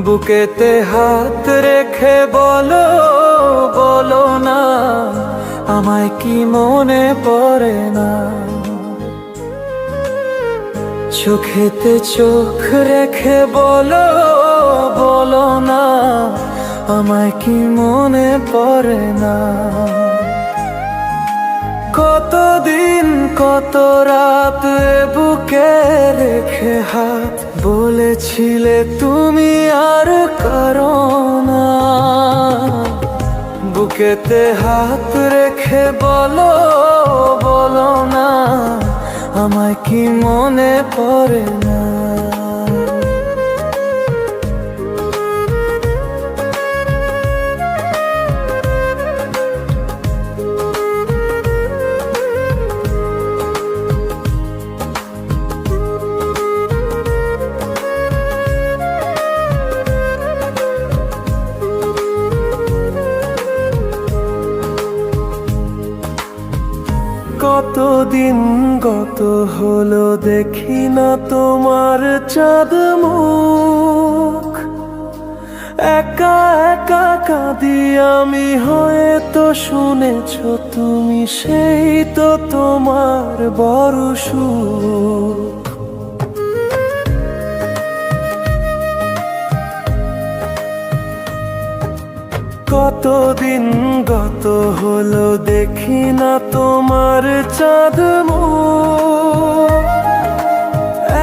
বুকেতে হাত রেখে বলো, বলো না আমায় কি মনে পড়ে না। চোখেতে চোখ রেখে বলো, বলো না আমায় কি মনে পড়ে না। কতদিন কত রাত বুকে রেখে হাত বলেছিলে তুমি আর কারো না। বুকেতে হাত রেখে বলো, বলো না আমায় কি মনে পড়ে না। কতদিন গত হলো দেখি না তোমার চাঁদ মুখ। একা একা কাঁদি আমি, হয়তো শুনেছ তুমি, সেই তো তোমার বড় সুখ। কতদিন গত হলো দেখি না তোমার চাঁদ মুখ।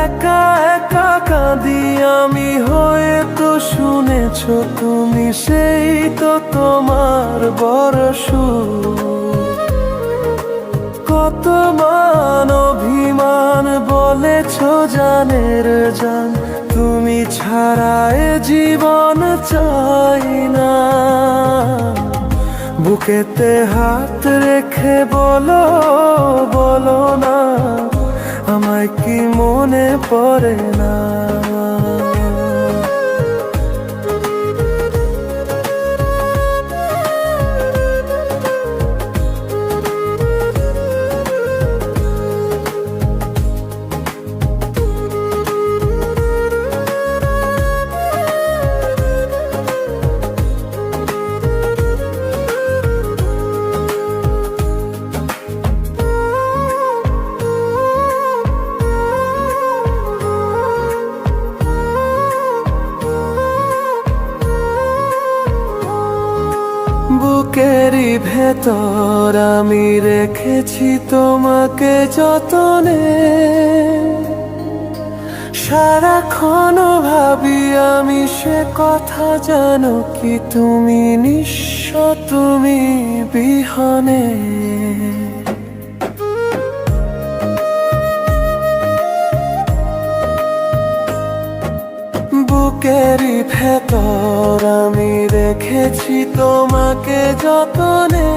একা একা কাঁদি আমি, হয়তো শুনেছ তুমি, সেই তো তোমার বড় সুখ। কত মান অভিমান বলেছ জানের জান, তুমি ছাড়া এ জীবন চাই না। বুকেতে হাত রেখে বলো, বলো না আমায় কি মনে পড়ে না। বুকেরই ভেতর আমি রেখেছি তোমাকে যতনে। সারাক্ষণ ভাবি আমি সে কথা, জানো কি তুমি নিঃস্ব, তুমি বিহনে। বুকেরই ভেতর আমি রেখেছি তোমাকে যতনে।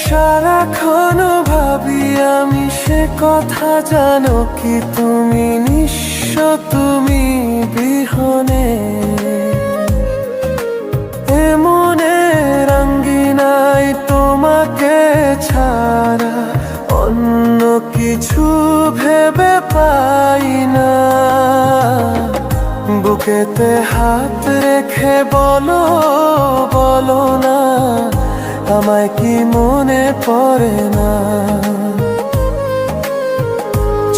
সারাক্ষণ ভাবি আমি সে কথা, জানো কি তুমি নিঃস্ব, তুমি বিহনে। এমনে রঙ্গিনাই তোমাকে ছাড়া অন্য কিছু ভেবে পাই না। বুকেতে হাত রেখে বলো, বলো না আমায় কি মনে পড়ে না।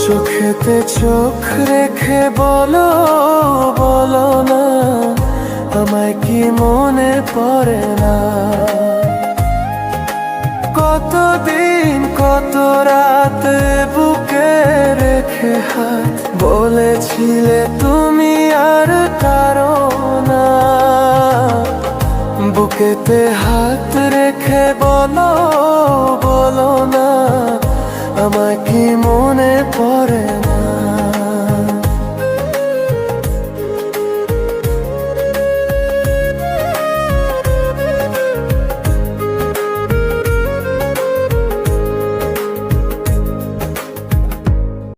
চোখেতে চোখ রেখে বলো, বলো না আমায় কি মনে পড়ে না। কতদিন কত রাত বুকে রেখে হাত বলেছিলে তুমি আর কারো না। বুকেতে হাত রেখে বলো, বলো না আমায় কি মনে পড়ে না।